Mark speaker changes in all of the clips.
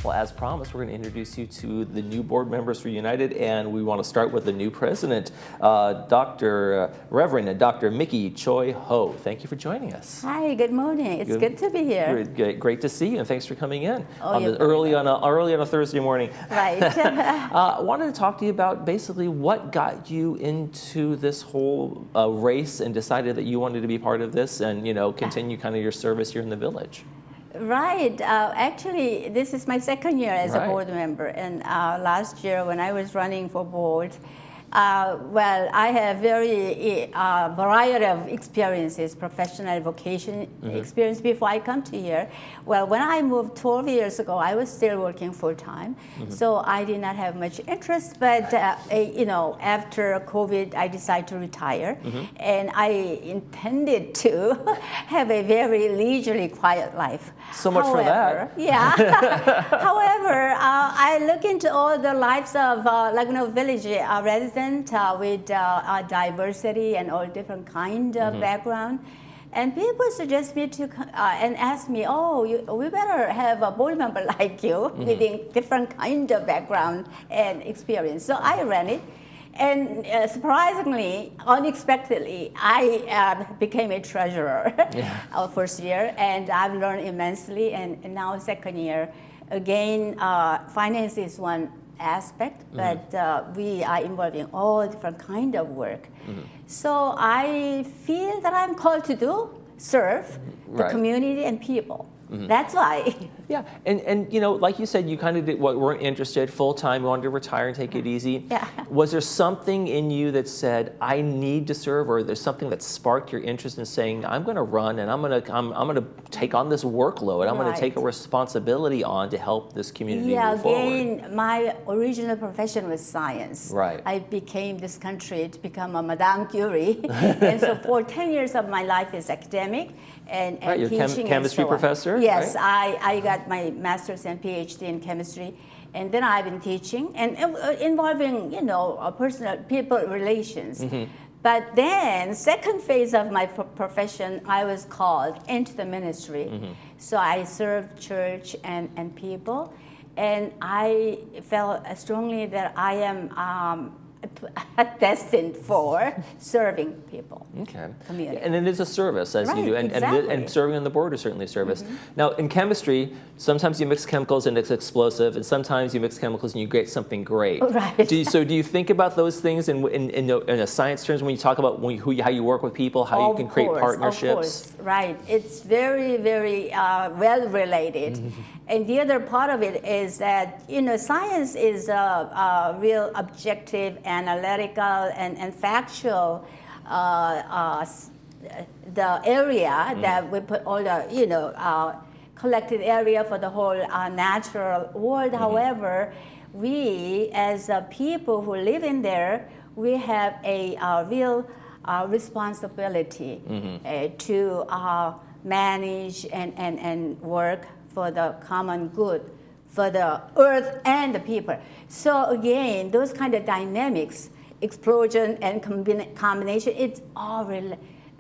Speaker 1: Well, as promised, we're going to introduce you to the new board members for United, and we want to start with the new president, Reverend Dr. Mickie Choi Ho. Thank you for joining us.
Speaker 2: Hi, good morning. It's good to be here.
Speaker 1: Great to see you, and thanks for coming in
Speaker 2: Early
Speaker 1: on a Thursday morning.
Speaker 2: Right.
Speaker 1: I wanted to talk to you about basically what got you into this whole race and decided that you wanted to be part of this and continue kind of your service here in the village.
Speaker 2: Right. Actually, this is my second year as a board member. And last year when I was running for board, well, I have very variety of experiences, professional, vocation experience before I come to here. Well, when I moved 12 years ago, I was still working full-time, so I did not have much interest. But after COVID, I decided to retire, and I intended to have a very leisurely, quiet life.
Speaker 1: So much for that.
Speaker 2: Yeah. However, I look into all the lives of Laguna Village residents with diversity and all different kind of background. And people suggest me to and ask me, we better have a board member like you with a different kind of background and experience. So I ran it. And surprisingly, unexpectedly, I became a treasurer our first year, and I've learned immensely. And now second year, again, finance is one aspect, but we are involved in all different kind of work. So I feel that I'm called to serve the community and people. That's why.
Speaker 1: Yeah, and like you said, you kind of weren't interested full-time, you wanted to retire and take it easy.
Speaker 2: Yeah.
Speaker 1: Was there something in you that said, I need to serve, or there's something that sparked your interest in saying, I'm going to run and I'm going to take on this workload, I'm going to take a responsibility on to help this community move forward?
Speaker 2: Again, my original profession was science.
Speaker 1: Right.
Speaker 2: I became this country to become a Madame Curie. And so for 10 years of my life is academic and
Speaker 1: you're
Speaker 2: teaching.
Speaker 1: Chemistry professor?
Speaker 2: Yes,
Speaker 1: right?
Speaker 2: I got my master's and PhD in chemistry, and then I've been teaching and involving, personal people relations. But then, second phase of my profession, I was called into the ministry. So I served church and people, and I felt strongly that I am destined for serving people.
Speaker 1: Okay.
Speaker 2: Community.
Speaker 1: And it is a service, as you do, and serving on the board is certainly a service. Now, in chemistry, sometimes you mix chemicals and it's explosive, and sometimes you mix chemicals and you create something great.
Speaker 2: Right.
Speaker 1: So do you think about those things in a science terms when you talk about how you work with people, how you can create partnerships?
Speaker 2: Of course, right. It's very, very well related. And the other part of it is that, science is a real objective, analytical, and factual the area that we put all the, collected area for the whole natural world. However, we as people who live in there, we have a real responsibility to manage and work for the common good, for the earth and the people. So again, those kind of dynamics, explosion and combination, it's all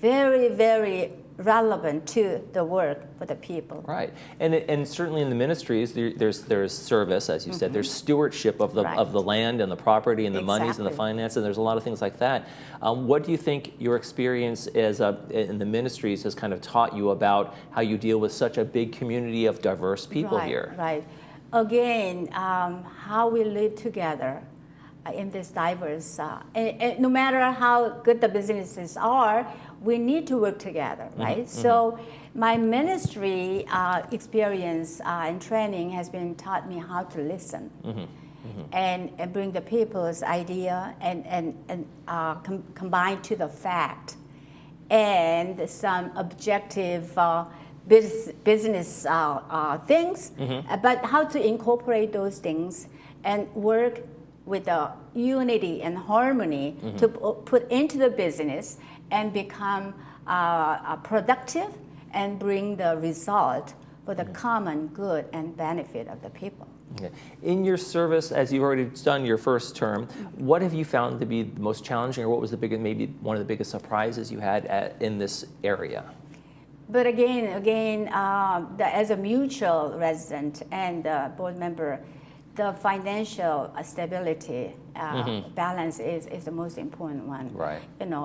Speaker 2: very, very relevant to the work for the people.
Speaker 1: Right, and certainly in the ministries, there's service, as you said. There's stewardship of the land and the property and the monies and the finance, and there's a lot of things like that. What do you think your experience in the ministries has kind of taught you about how you deal with such a big community of diverse people here?
Speaker 2: Right. Again, how we live together in this diverse, and no matter how good the businesses are, we need to work together, right? So my ministry experience and training has been taught me how to listen and bring the people's idea and combine to the fact and some objective business things, but how to incorporate those things and work with the unity and harmony to put into the business and become productive and bring the result for the common good and benefit of the people.
Speaker 1: Okay. In your service, as you've already done your first term, what have you found to be the most challenging, or what was maybe one of the biggest surprises you had in this area?
Speaker 2: But again, as a mutual resident and board member, the financial stability balance is the most important one.
Speaker 1: Right.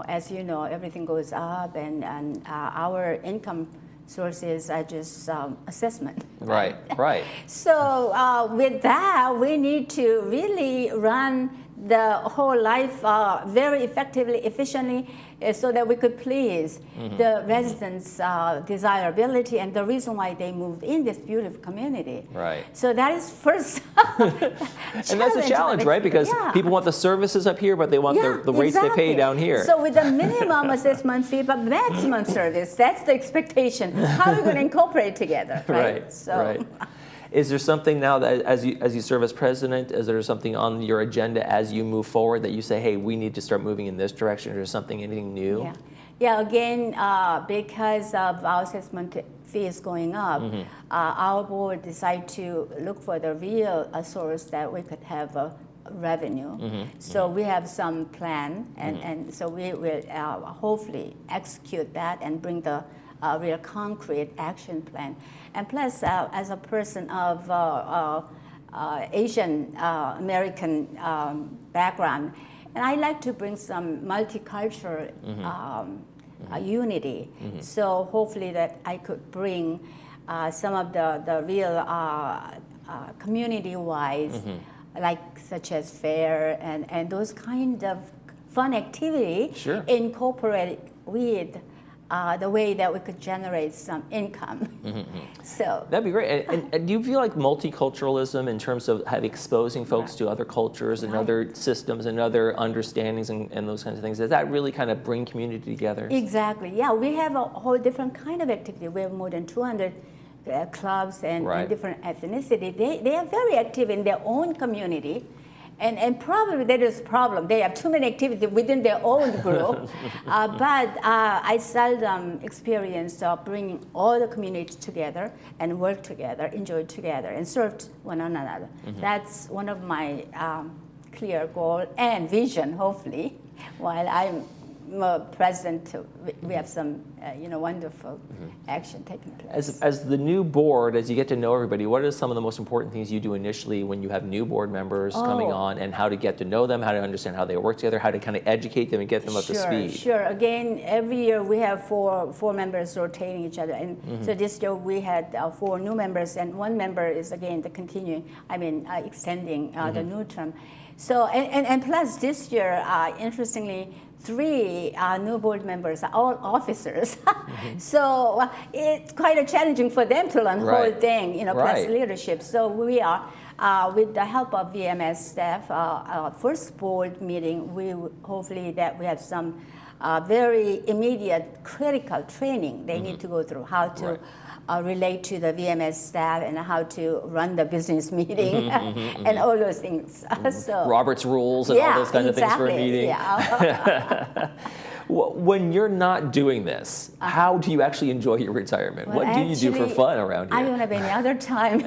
Speaker 2: As you know, everything goes up, and our income sources are just assessment.
Speaker 1: Right, right.
Speaker 2: So with that, we need to really run the whole life very effectively, efficiently, so that we could please the residents' desirability and the reason why they moved in this beautiful community.
Speaker 1: Right.
Speaker 2: So that is first
Speaker 1: And that's a challenge, right? Because people want the services up here, but they want the rates they pay down here.
Speaker 2: So with the minimum assessment fee, but maximum service, that's the expectation. How are we going to incorporate together, right?
Speaker 1: Right. Is there something now that as you serve as president, is there something on your agenda as you move forward that you say, hey, we need to start moving in this direction, or something, anything new?
Speaker 2: Yeah. Again, because of our assessment fees going up, our board decided to look for the real source that we could have revenue. So we have some plan, and so we will hopefully execute that and bring the real concrete action plan. And plus, as a person of Asian American background, and I like to bring some multicultural unity. So hopefully that I could bring some of the real community-wise, like such as fair and those kind of fun activity, incorporate with the way that we could generate some income. So
Speaker 1: that'd be great. And do you feel like multiculturalism, in terms of exposing folks to other cultures and other systems and other understandings and those kinds of things, does that really kind of bring community together?
Speaker 2: Exactly. Yeah, we have a whole different kind of activity. We have more than 200 clubs and different ethnicity. They are very active in their own community. And probably that is a problem. They have too many activities within their own group. But I seldom experience bringing all the communities together and work together, enjoy together, and serve one another. That's one of my clear goal and vision, hopefully, while I'm president. We have some wonderful action taking place.
Speaker 1: As the new board, as you get to know everybody, what are some of the most important things you do initially when you have new board members coming on, and how to get to know them, how to understand how they work together, how to kind of educate them and get them up to speed?
Speaker 2: Sure. Again, every year we have four members rotating each other, and so this year we had 4 new members, and 1 member is again the continuing, extending the new term. So and plus this year, interestingly, 3 new board members are all officers. So it's quite challenging for them to learn the whole thing, plus leadership. So we are, with the help of VMS staff, our first board meeting, we hopefully that we have some very immediate critical training they need to go through, how to relate to the VMS staff and how to run the business meeting and all those things. So,
Speaker 1: Robert's rules and all those kind of things for a meeting. When you're not doing this, how do you actually enjoy your retirement?
Speaker 2: Well,
Speaker 1: what do you do for fun around here?
Speaker 2: I don't have any other time.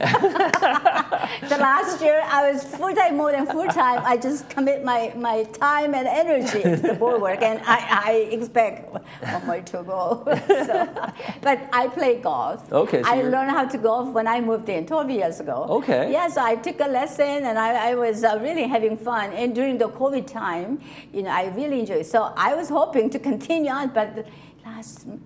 Speaker 2: The last year I was full-time, more than full-time. I just commit my time and energy to the board work, and I expect one more to go. But I play golf.
Speaker 1: Okay. So
Speaker 2: I learned how to golf when I moved in 12 years ago.
Speaker 1: Okay.
Speaker 2: Yeah, so I took a lesson, and I was really having fun. And during the COVID time, I really enjoyed it. So I was hoping to continue on, but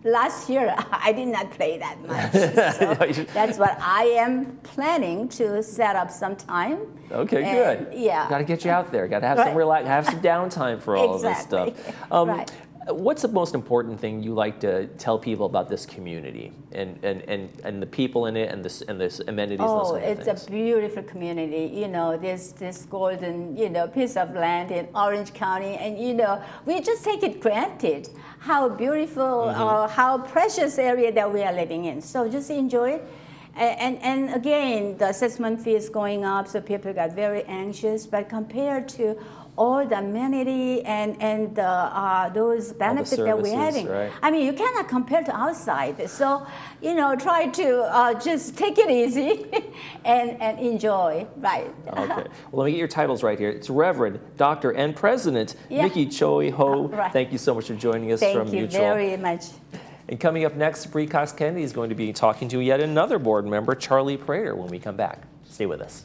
Speaker 2: last year I did not play that much. So that's what I am planning to set up some time.
Speaker 1: Okay, good.
Speaker 2: Yeah.
Speaker 1: Got to get you out there. Got to have some have some downtime for all of this stuff. What's the most important thing you like to tell people about this community and the people in it and this amenities?
Speaker 2: Oh, it's a beautiful community. This golden piece of land in Orange County, and we just take it granted how beautiful, how precious area that we are living in. So just enjoy it. And again, the assessment fee is going up, so people got very anxious. But compared to all the amenity and those benefits that we're having, you cannot compare to outside. So, try to just take it easy and enjoy, right?
Speaker 1: Okay. Well, let me get your titles right here. It's Reverend, Dr. and President Mickie Choi Ho. Thank you so much for joining us from Mutual.
Speaker 2: Thank you very much.
Speaker 1: And coming up next, Bree Cox Kennedy is going to be talking to yet another board member, Charlie Prater, when we come back. Stay with us.